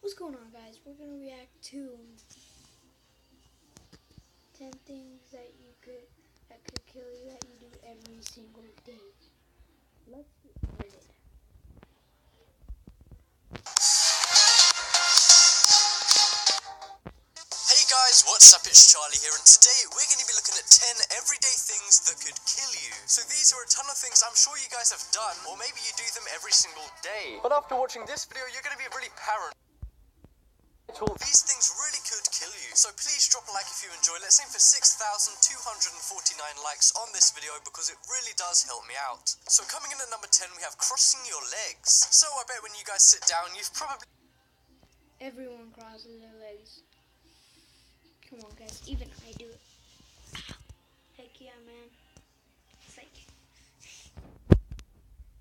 What's going on, guys? We're gonna react to 10 things that could kill you that you do every single day. Let's get started. Hey guys, what's up? It's Charlie here, and today we're going to be looking at 10 everyday things that could kill you. So these are a ton of things I'm sure you guys have done, or maybe you do them every single day. But after watching this video, you're going to be really paranoid. These things really could kill you, so please drop a like if you enjoy. Let's aim for 6,249 likes on this video because it really does help me out. So coming in at number 10, we have crossing your legs. So I bet when you guys sit down, you've probably... Everyone crosses their legs. Come on, guys. Even I do it. Heck yeah, man. It's like...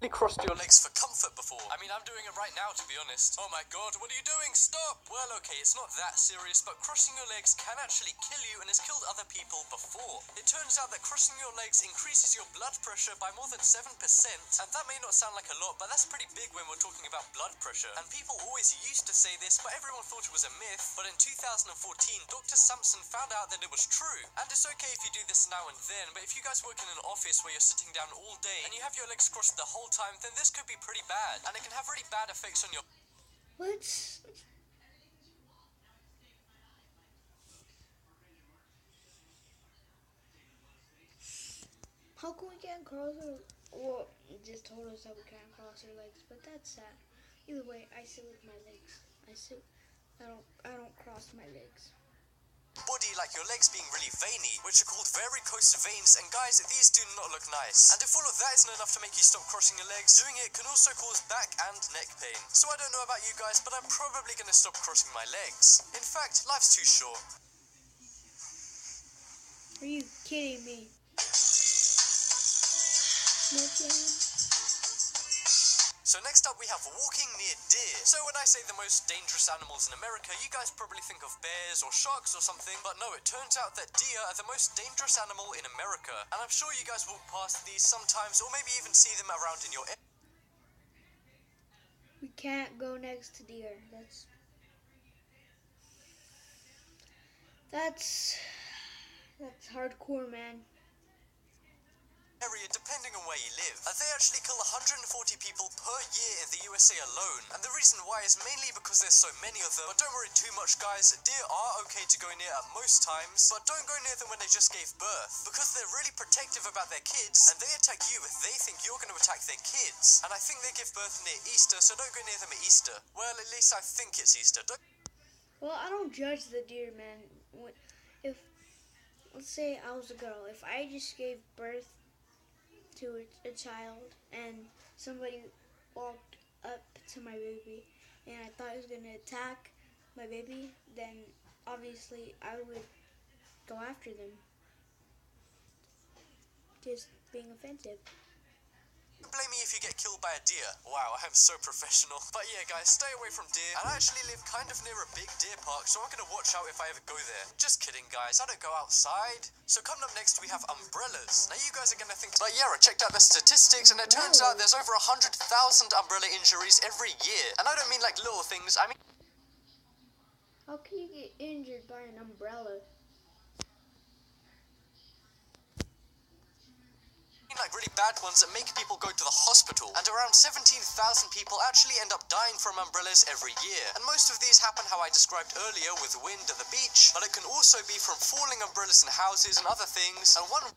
crossed your legs for comfort before. I mean, I'm doing it right now, to be honest. Oh my god, what are you doing? Stop! Well, okay, it's not that serious, but crossing your legs can actually kill you and has killed other people before. It turns out that crossing your legs increases your blood pressure by more than 7%, and that may not sound like a lot, but that's pretty big when we're talking about blood pressure. And people always used to say this, but everyone thought it was a myth. But in 2014, Dr. Sampson found out that it was true. And it's okay if you do this now and then, but if you guys work in an office where you're sitting down all day and you have your legs crossed the whole time, then this could be pretty bad, and it can have really bad effects on your... What? How come we can't cross our... Well, it just told us that we can't cross our legs, but that's sad. Either way, I sit with my legs. I don't cross my legs. Body like your legs being really veiny, which are called varicose veins, and guys, these do not look nice. And if all of that isn't enough to make you stop crossing your legs, doing it can also cause back and neck pain. So I don't know about you guys, but I'm probably gonna stop crossing my legs. In fact, life's too short. Are you kidding me? So next up we have walking near deer. So when I say the most dangerous animals in America, you guys probably think of bears or sharks or something, but no, it turns out that deer are the most dangerous animal in America. And I'm sure you guys walk past these sometimes, or maybe even see them around in your area. We can't go next to deer. That's hardcore, man. Depending on where you live. They actually kill 140 people per year in the USA alone, and the reason why is mainly because there's so many of them. But don't worry too much, guys, deer are okay to go near at most times, but don't go near them when they just gave birth, because they're really protective about their kids, and they attack you if they think you're going to attack their kids. And I think they give birth near Easter, so don't go near them at Easter. Well, at least I think it's Easter. Well, I don't judge the deer, man. If, let's say I was a girl, if I just gave birth to a child and somebody walked up to my baby and I thought he was going to attack my baby, then obviously I would go after them. Just being offensive. Blame me if you get killed by a deer. Wow, I'm so professional. But yeah, guys, stay away from deer. And I actually live kind of near a big deer park, so I'm gonna watch out if I ever go there. Just kidding, guys. I don't go outside. So coming up next, we have umbrellas. Now, you guys are gonna think, but yeah, I checked out the statistics, and it turns out there's over 100,000 umbrella injuries every year. And I don't mean like little things. I mean... How can you get injured by an umbrella? Like really bad ones that make people go to the hospital, and around 17,000 people actually end up dying from umbrellas every year. And most of these happen how I described earlier, with wind at the beach, but it can also be from falling umbrellas in houses and other things. And one...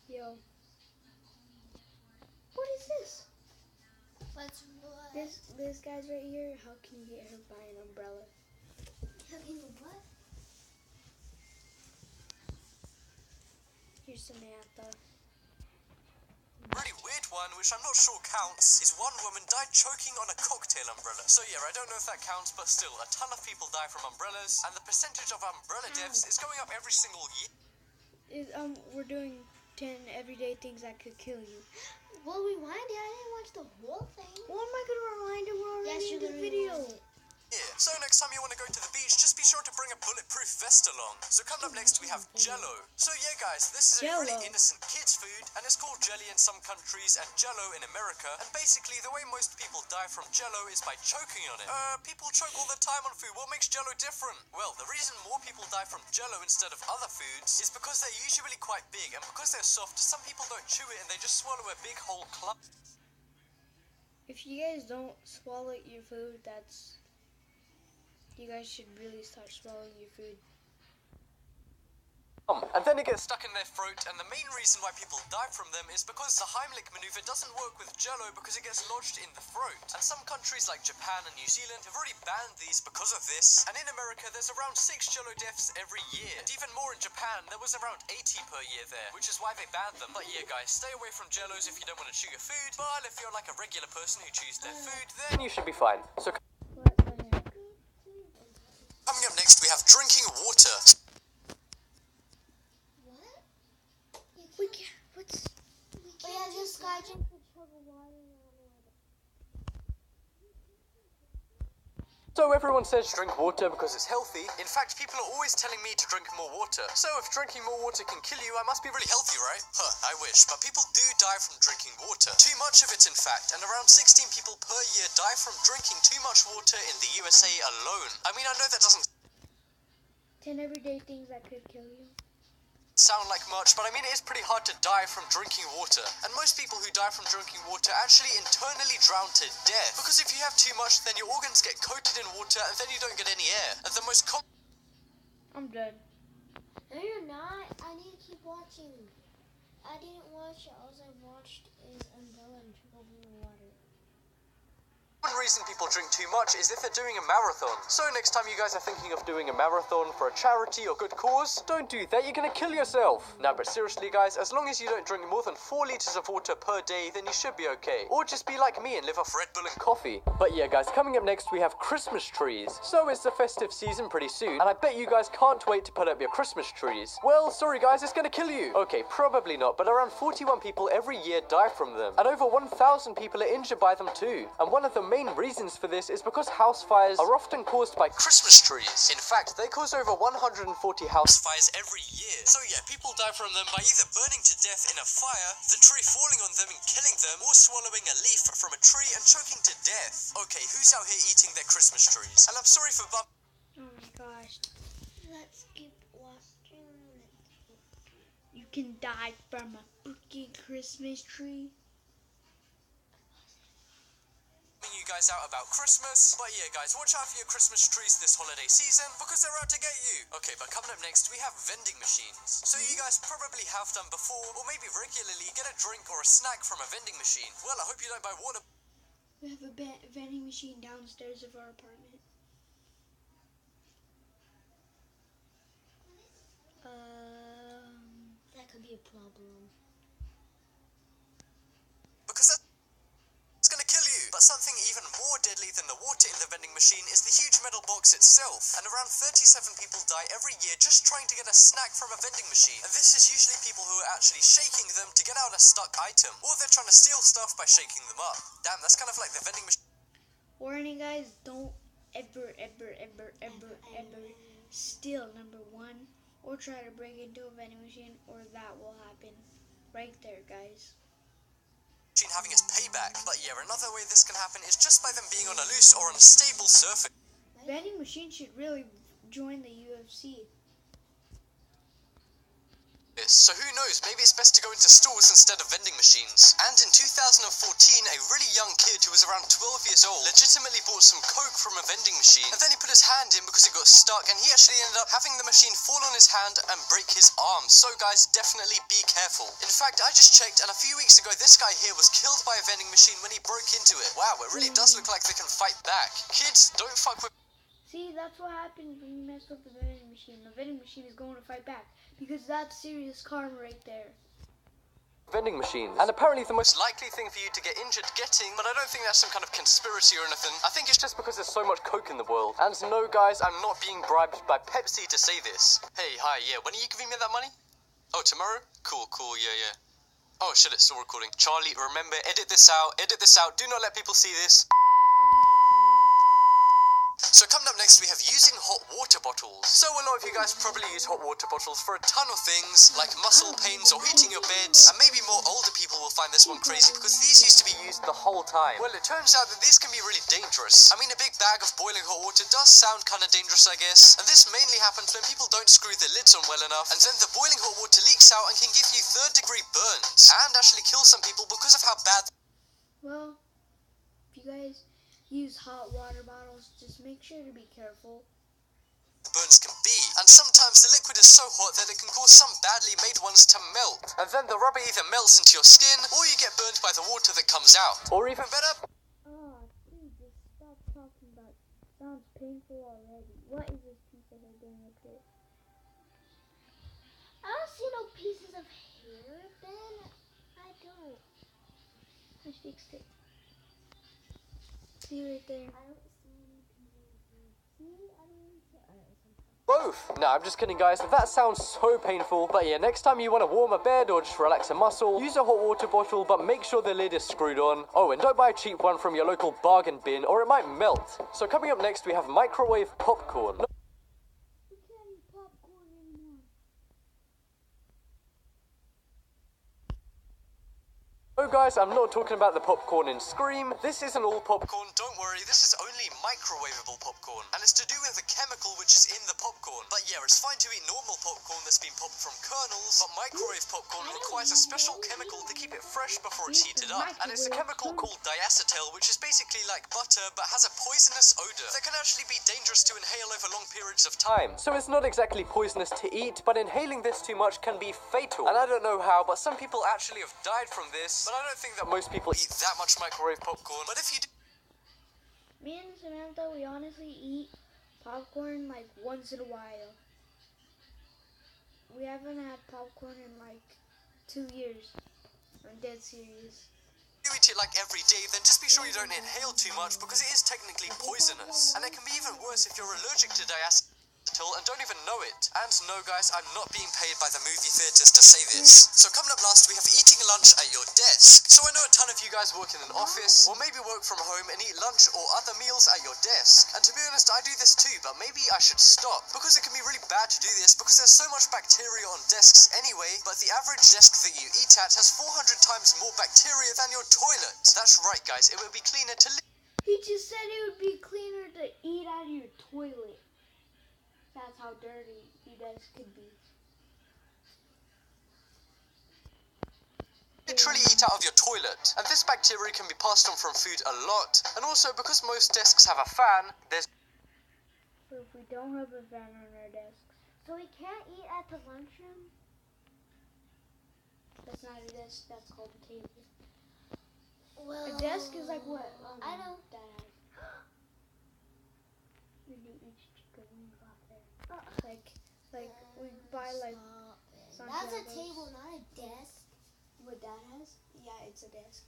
Yo. What is this? What's what? This guy's right here. How can you get hurt by an umbrella? How can you what? Here's Samantha. Really weird one, which I'm not sure counts, is one woman died choking on a cocktail umbrella. So yeah, I don't know if that counts, but still, a ton of people die from umbrellas, and the percentage of umbrella deaths is going up every single year. We're doing 10 everyday things that could kill you. Well, rewind it. I didn't watch the whole thing. Well, am I gonna rewind it? We're already Yes, in you're the gonna video. rewind it. Yeah. So next time you want to go to the beach, just be be sure to bring a bulletproof vest along. So coming up next we have Jello. So yeah guys, this is a really innocent kids food and it's called jelly in some countries and Jello in America. And basically the way most people die from Jello is by choking on it. People choke all the time on food. What makes Jello different? Well, the reason more people die from Jello instead of other foods is because they're usually quite big, and because they're soft, some people don't chew it and they just swallow a big whole clump. If you guys don't swallow your food, you guys should really start swallowing your food. And then it gets stuck in their throat, and the main reason why people die from them is because the Heimlich maneuver doesn't work with Jello because it gets lodged in the throat. And some countries like Japan and New Zealand have already banned these because of this. And in America, there's around 6 Jello deaths every year. And even more in Japan, there was around 80 per year there, which is why they banned them. But yeah, guys, stay away from Jellos if you don't want to chew your food. But if you're like a regular person who chews their food, then you should be fine. So coming up next, we have drinking water. We can't. What's? We have just got drink water. So everyone says drink water because it's healthy. In fact, people are always telling me to drink more water. So if drinking more water can kill you, I must be really healthy, right? I wish. But people do die from drinking water. Too much of it, in fact. And around 16 people per year die from drinking too much water in the USA alone. I mean, I know that doesn't 10 everyday things that could kill you. sound like much, but I mean it is pretty hard to die from drinking water. And most people who die from drinking water actually internally drown to death. Because if you have too much, then your organs get coated in water and then you don't get any air. And the most I'm dead. No, you're not. I need to keep watching. I didn't watch it. All I watched is Umbrella and Triple Blue Water. One reason people drink too much is if they're doing a marathon. So next time you guys are thinking of doing a marathon for a charity or good cause, don't do that, you're gonna kill yourself. No, but seriously guys, as long as you don't drink more than 4 liters of water per day, then you should be okay. Or just be like me and live off Red Bull and coffee. But yeah guys, coming up next we have Christmas trees. So it's the festive season pretty soon, and I bet you guys can't wait to put up your Christmas trees. Well, sorry guys, it's gonna kill you. Okay, probably not, but around 41 people every year die from them. And over 1,000 people are injured by them too. And one of the main reasons for this is because house fires are often caused by Christmas trees. In fact, they cause over 140 house fires every year. So yeah, people die from them by either burning to death in a fire, the tree falling on them and killing them, or swallowing a leaf from a tree and choking to death. Okay, who's out here eating their Christmas trees? And I'm sorry for Oh my gosh. Let's keep watching. You can die from a freaking Christmas tree. you guys out about Christmas. But yeah, guys, watch out for your Christmas trees this holiday season because they're out to get you. Okay, but coming up next, we have vending machines. So you guys probably have done before, or maybe regularly, get a drink or a snack from a vending machine. Well, I hope you don't buy water. We have a vending machine downstairs of our apartment. That could be a problem. Because that's gonna kill you. But something even more deadly than the water in the vending machine is the huge metal box itself. And around 37 people die every year just trying to get a snack from a vending machine. And this is usually people who are actually shaking them to get out a stuck item. Or they're trying to steal stuff by shaking them up. Damn, that's kind of like the vending machine. Warning, guys, don't ever steal number one, or try to break into a vending machine, or that will happen. Right there, guys. Having its payback. But yeah, another way this can happen is just by them being on a loose or unstable surface. Vending machine should really join the UFC. So who knows, maybe it's best to go into stores instead of vending machines. And in 2014, a really young kid who was around 12 years old legitimately bought some Coke from a vending machine, and then he put his hand in because it got stuck, and he actually ended up having the machine fall on his hand and break his arm. So guys, definitely be careful. In fact, I just checked, and a few weeks ago this guy here was killed by a vending machine when he broke into it. Wow, it really does look like they can fight back. Kids, don't fuck with... See, that's what happens when you mess with the vending machine. The vending machine is going to fight back, because that's serious karma right there. Vending machines. And apparently the most likely thing for you to get injured getting, but I don't think that's some kind of conspiracy or anything. I think it's just because there's so much Coke in the world. And no guys, I'm not being bribed by Pepsi to say this. Hey, hi, yeah, when are you giving me that money? Oh, tomorrow? Cool, yeah. Oh shit, it's still recording. Charlie, remember, edit this out, do not let people see this. So coming up next, we have using hot water bottles. So a lot of you guys probably use hot water bottles for a ton of things, like muscle pains or heating your beds, and maybe more older people will find this one crazy because these used to be used the whole time. Well, it turns out that these can be really dangerous. I mean, a big bag of boiling hot water does sound kind of dangerous, I guess, and this mainly happens when people don't screw their lids on well enough, and then the boiling hot water leaks out and can give you third-degree burns, and actually kill some people because of how bad. Well, if you guys use hot water bottles, just make sure to be careful. Burns can be, and sometimes the liquid is so hot that it can cause some badly made ones to melt, and then the rubber either melts into your skin or you get burned by the water that comes out, or even better. Oh, please just stop talking about it. Sounds painful already. What is this piece of hair doing up here? I don't see no pieces of hair, Ben. I don't. I fixed it. See right there. I don't see any pieces of hair. See? I don't see. Both. No, I'm just kidding, guys. That sounds so painful. But yeah, next time you want to warm a bed or just relax a muscle, use a hot water bottle, but make sure the lid is screwed on. Oh, and don't buy a cheap one from your local bargain bin or it might melt. So coming up next, we have microwave popcorn. We can't eat popcorn anymore. Oh guys, I'm not talking about the popcorn in Scream. This isn't all popcorn, don't worry, this is only microwavable popcorn. And it's to do with the chemical which is in the popcorn. But yeah, it's fine to eat normal popcorn that's been popped from kernels, but microwave popcorn requires a special chemical to keep it fresh before it's heated up. And it's a chemical called diacetyl, which is basically like butter, but has a poisonous odor that can actually be dangerous to inhale over long periods of time. So it's not exactly poisonous to eat, but inhaling this too much can be fatal. And I don't know how, but some people actually have died from this. But I don't think that most people eat that much microwave popcorn. But if you do, Me and Samantha, we honestly eat popcorn like once in a while. We haven't had popcorn in like 2 years. I'm dead serious. eat it like every day, then just be sure you don't inhale too much because it is technically poisonous. And it can be even worse if you're allergic to diacetyl and don't even know it. And no guys, I'm not being paid by the movie theaters to say this. So coming up last, we have eating lunch at your desk. So I know a ton of you guys work in an office, or maybe work from home and eat lunch or other meals at your desk. And to be honest, I do this too, but maybe I should stop, because it can be really bad to do this, because there's so much bacteria on desks anyway. But the average desk that you eat at has 400 times more bacteria than your toilet. That's right guys, it would be cleaner to live. He just said it would be cleaner to eat out of your toilet. That's how dirty you guys could be. Literally eat out of your toilet, and this bacteria can be passed on from food a lot. And also, because most desks have a fan, there's So if we don't have a fan on our desks, So we can't eat at the lunchroom? that's not a desk, that's called a table. Well, A desk is like what? I know. That has. We do each chicken wings off there. Like we buy like Stop it. That's a Santiago's. table, not a desk. What that has? Yeah, it's a desk.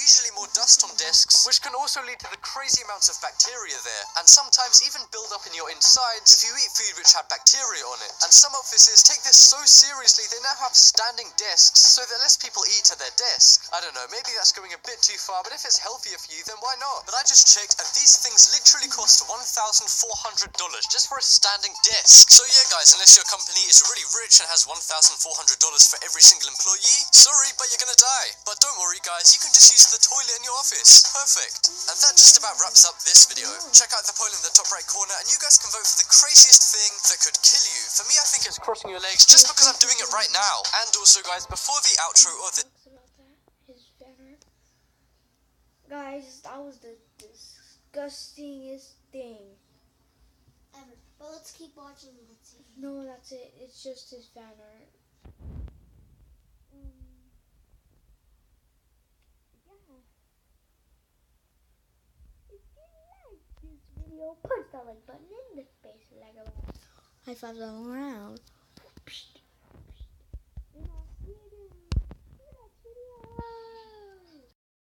usually more dust on desks, which can also lead to the crazy amounts of bacteria there, and sometimes even build up in your insides if you eat food which had bacteria on it. And some offices take this so seriously they now have standing desks so that less people eat at their desk. I don't know, maybe that's going a bit too far, but if it's healthier for you, then why not? But I just checked, and these things literally cost $1,400 just for a standing desk. So yeah guys, unless your company is really rich and has $1,400 for every single employee, sorry, but you're gonna die. But don't worry guys, you can just use the toilet in your office. Perfect. And that just about wraps up this video. Check out the poll in the top right corner and you guys can vote for the craziest thing that could kill you. For me, I think it's crossing your legs just because I'm doing it right now. And also guys, before the outro or the Talks about that. His banner. Guys, that was the disgustingest thing. Ever. But let's keep watching. Let's see. No, that's it. It's just his banner. Yeah. If you like this video, punch that like button in the face like a high five all around.